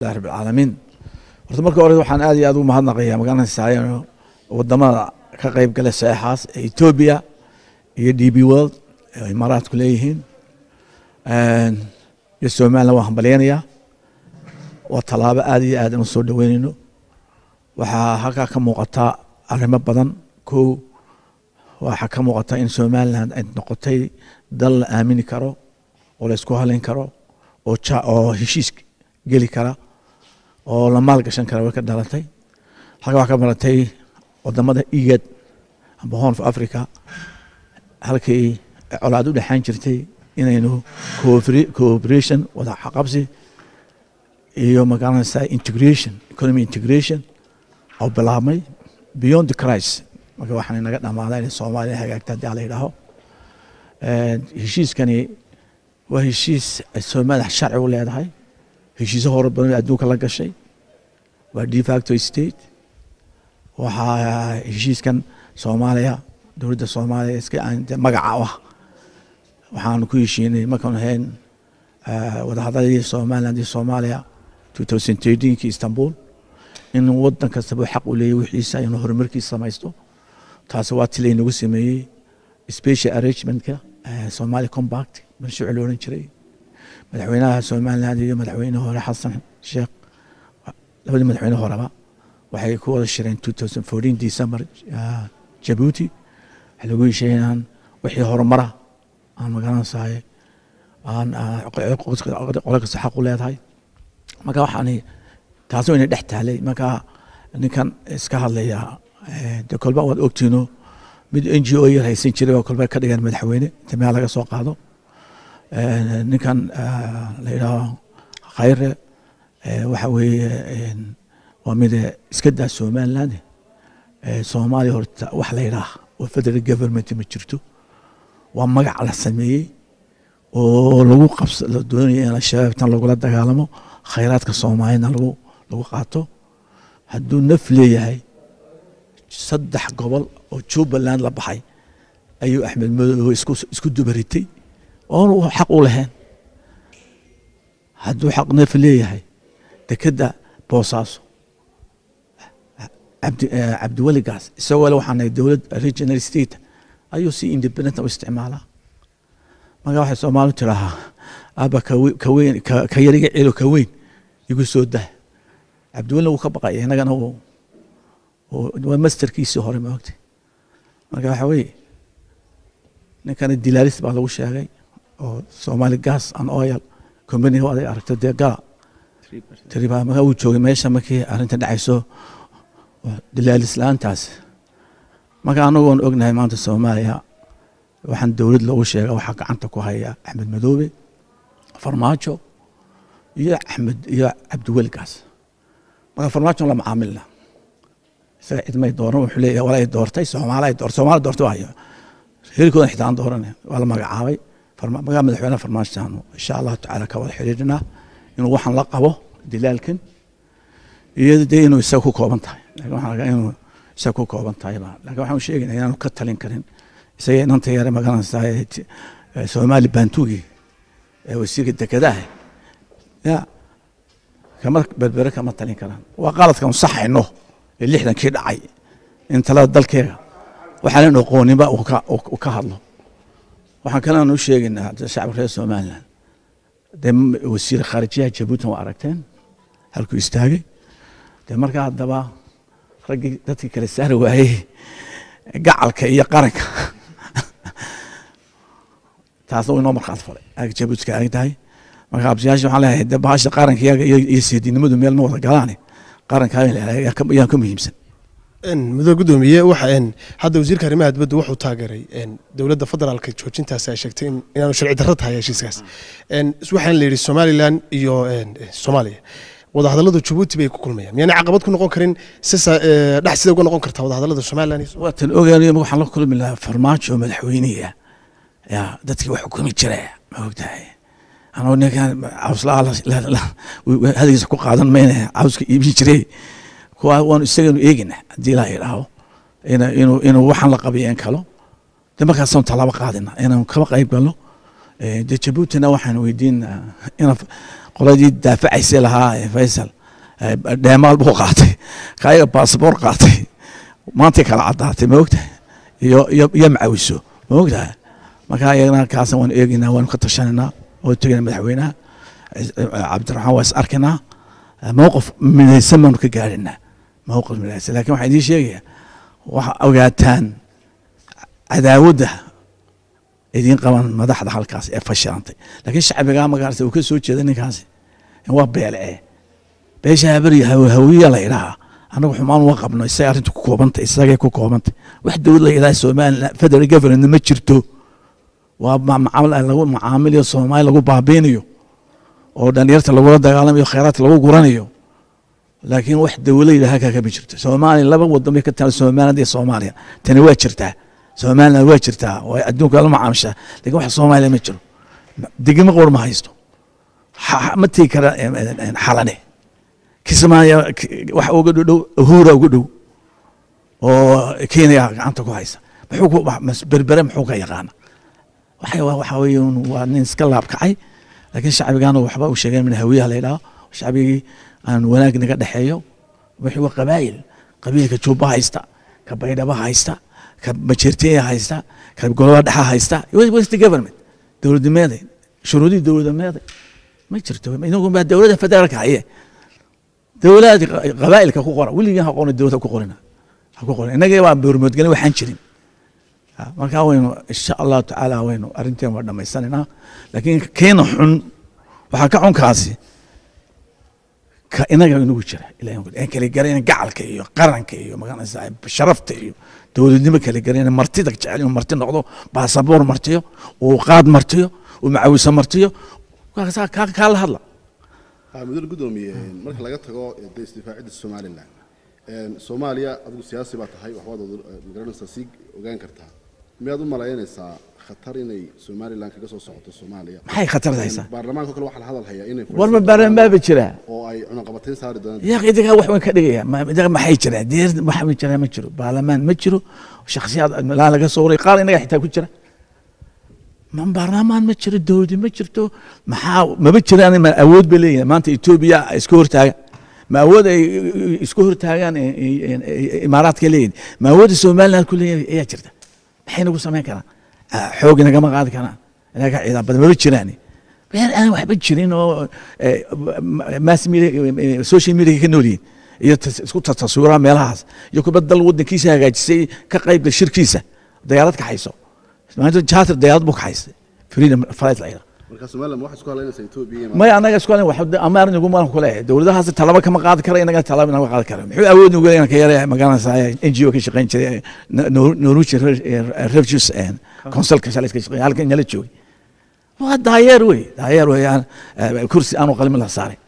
رب العالمين horta marka hore waxaan aad iyo aad ugu mahadnaqayaa magaalada wadamada ka qayb galay saxaas Ethiopia iyo DB World ay Imaaraadku leeyihiin iyo Soomaaliya waxaan baleenayaa waa talaabo aad iyo aad u soo dhaweynayno waxa halka ka muuqata arrimo badan waxa ka muuqata in Soomaaliland ay noqotay dal la aamini karo oo la isku haleyn karo oo heshiis geli kara oo la maal gashan kara way ka dhalatay halka waxa ka maratay wadamada IGAD amba Horn of Africa halkii colaad u dhaxan jirtay inaynu cooperation wada xaqabsi iyo magaalada integration economy integration oo bilaabmay beyond the crisis marka waxaan inaga dhamaaday in Soomaaliya hagaagta hadii la yiraahdo heshiiskani waa heshiis Soomaaliya sharci u leedahay heshiis hore badan adduunka la gashay waa de facto state waxa heshiiskan Soomaaliya dawladda Soomaaliya iska magaca waxaan ku heshiinay markaan ahayn wada hadalada Soomaaliland iyo Soomaaliya 2013 Istanbul in wadan kasta uu xaq u leeyahay wixiisa inuu horumarkiisa samaysto taas waa tilay nagu sameeyay special arrangement-ka Somali Compact mashruuc loo oran jiray madaxweynaha Soomaaliland iyo madaxweynaha hore Xasan Sheekh labada madaxweyne horeba waxay ku wada shireen 2014 December Djibouti lagu yeeshaan wixii horumar aan magaaladaas aan qolka xaq u leedahay marka waxaani taasoo inay dhex taalay marka ninkan iska hadlaya kolba wad ogtiino mid NGO yar haysan jiray oo kolba ka dhigan madaxweyne tamay laga soo qaado ninkan la yiraahdo khayr waxa weeye waa mid iska daa Soomaaliland Soomaaliya horta wax la yiraahdo oo federal government ma jirto waa magac la sameeyay oo lagu qabsado doonaya in shabaabtan lagu la dagaalamo khayraadka Soomaalina lagu qaato hadduu naf leeyahay saddex gobol oo Jubaland la baxay ayuu Axmed Madow isku dubaritay oo xaq u lahayn hadduu xaq naf leeyahay dekada Boosaaso Abdi Wali Gaas isagoo waxaan dawlad regional state ayuu si independent u isticmaalaa marka waxa Soomaalidu tiraahdaa aba ka yariga cilo ka weyn igu soo dah Abdi Wali uu ka baqay inagana oo masterkiisa hore ma ogtay marka waxa weey ninkan dilaalis baa lagu sheegay oo Somali Gas and Oil company oo ay aragtay deeqa tiriba marka uu joogay meesha markii arinta dhacayso dilaalis laantaas marka anagu ognahay maanta Soomaaliya waxaan dawlad lagu sheegay waxa gacanta ku haya Axmed Madow Farmaajo iyo Axmed iyo Abdi Wali Gaas marka Farmaajo la macaamilna saacid ma dooran wuxuu leeyahay walaa doortay Soomaaliya doortay waayo heerkooda xitaan dooranay wala magacaabay Farmaajo madaxweyne Farmaajo insha Allah taala ka wada xiriirina inuu waxan la qabo dilaalkan iyo inuu isagu ku kooban tahay waxaan inuu isagu ku kooban tahay laakiin waxaan sheegaynaa inaanu ka talin karin isaga inanta yar magaalada Soomaali Bantugi wasiirka dekedaha ya kama berbera kama talin karaan waa qaladkan saxayno 60 kii dhacay inta la dalkeega waxaan aqooniba oo ka hadlo waxaan kale aanu sheegaynaa shacabka reer Soomaaliland wasiir kharijiyaha Djibouti waa aragteen halku istaagay marka hadaba ragii dadkii kala saar waayay gacalka iyo qaranka taasoo inoo marxad falay Djibouti ka agtahay marka absiyaasha waxaan leeyahay baasha qaranka iyo siidinimadu meel ma wada galaan qaranka ayaa ka muhiimsan muddo gudoomiye waxa hadda wasiirka arrimaha dibadda wuxuu taageeray dawladda federaalka joojintaas ay sheegtay inaanu sharci darro tahay heshiiskaas waxaan leeyahay Somaliland iyo Soomaaliya wada hadallada Djibouti bay ku kulmayaan yani caqabad ku noqon karin dhax sida uga noqon karta wada hadallada Somaliland iyo waa tan ogaanay waxaan la kulmi lahaa Farmaajo madaxweynaha ya dadkii wax xukumi jiray ma ogtahay anoo ninkan awsla hadiisa ku qaadan meena awska iibin jiray kuwa waan isaga eegina hadii la yiraahdo inuu waxaan la qabiyeen kalo markaas aan talaba qaadina inaan kaba qayb galno dee jabuutina waxaan weydiinaa ina qoladii daafacaysay lahaa faysal dheemaal buu qaatay kaayaga baasboor qaatay maantay kala caddaatay ma ogtahay iyo macawiso ma ogtahay marka iyagana kaasan waan eegaynaa waan ka tashananaa oo tegayna madaxweynaha cabdiraxmaan waa is arkaynaa mowqif midaysan baanu ka gaadhinaa mowqif midaysan laakiin waxaan idiin sheegayaa waxa ogaataan cadaawadda idiin qaban madaxda halkaas ee fashilantay laakiin shacbigaa magaarsa uu ka soo jeeda ninkaasi waa beelcee beesha habari hawiya la yidhaha annagu xumaan uma qabno isagay arrintu ku koobantay isagay ku koobantay wax dowlad la yidhaha somaliland federal government ma jirto waa lagu macaamiliyo soomaali lagu baabiinayo oo dhalinyarta lagula dagaalamayo khayraadka lagu guranayo laakiin wax dowlad yidhaha halkaa kama jirto soomaaliya laba wadan bay ka tahay somaliland iyo soomaaliya tani waa jirtaa somaliland waa jirtaa oo adduunka la macaamishaa laakiin wax soomaaliya ma jiro degmo qor ma haysto ma tegi kara xalane kismaayo wax uga dhow uhura uga dhow oo kenya gacanta ku haysa berbere muxuu ka yaqaana waxa weeye waa nin iska laabkacay laakiin shacbigaana waxba u sheegeen min hawiyaha la yidhaho shacbigii aan wanaag naga dhexeeyo wixii waa qabiilka jubba haysta ka baydhaba haysta ka majeerteeya haysta ka golaha dhexa haysta west government dowladnimeeda shuruudii dowladnimeeda ma jirto inagu baa dowladda federaalka haye dowlad qabaa'ilka ku qora weligiin ha qorin dowladda ku qorina ha ku qorin inagii baa boormoodgelin waxaan jirin markaa waynu insha allahu tacaala waynu arrinteen waa dhammaysanaynaa laakiin keena xun waxaa ka xunkaasi ka inaga inagu jira ilaa kala garayna gacalka iyo qaranka iyo magaranaysaa sharafta iyo dowladnimo kala garayna martida jecel inuu marti noqdo baasaboor martiyo uu qaad martiyo uu macawiso martiyo kaa la hadla mudane gudoomiye marka laga tago isdifaacidda somaliland soomaaliya adigu siyaasi baa tahay waxbaad magaranaysaa sii ogaan kartaa miyaad u malaynaysaa khatar inay somaliland kaga soo socoto soomaaliya maxay khatar haysaa baarlamaanka kale waxaa la hadal hayaa inay warba baarlamaanba jira oo ay cunaqabatayn saari doonaan yaa idiga wax weyn ka dhigaya maxay jiraan deer waxa ma jira ma jiro baarlamaan ma jiro shakhsiyaad laga soo waray qaar inaga xitaa ku jira man baarlamaan ma jiro dowlad ma jirto maxaa maba jiraan ma awood bay leeyihiin maanta Ethiopia isku hortaagan ma awood ay isku hortaagaan imaaraadka leeyihiin ma awood Soomaaliland ku leeyahay ayaa jirta maxay nagu sameyn karaan xoog inaga ma qaadi karaan inaga ciidan badan ma jiraan beer aan waxba jirin oo mass media social media ka noolyihiin iyo isku tasawira meelahaas iyo kubad dal wadankiisa hagaajisay ka qayb shirkiisa dayaalad ka hayso maanta charter dayaalad buu ka haystay freedom flight layra marka Soomaaliland waxa isku haleynaysa Ethiopia ma anaga isku haleyn waxa amaarin ugu maan ku leeyahay dawladahaas talaba kama qaadi kara inaga talaba inaga qaadi kara muxuu awood ugu leeyahay ka yaray magaranaysa NGO ka shaqeyn jiray Norwegian Refugees and Council ka shaqeyn halkan nala joogay waa daayeer weeyaan kursi aanu qalin la saaray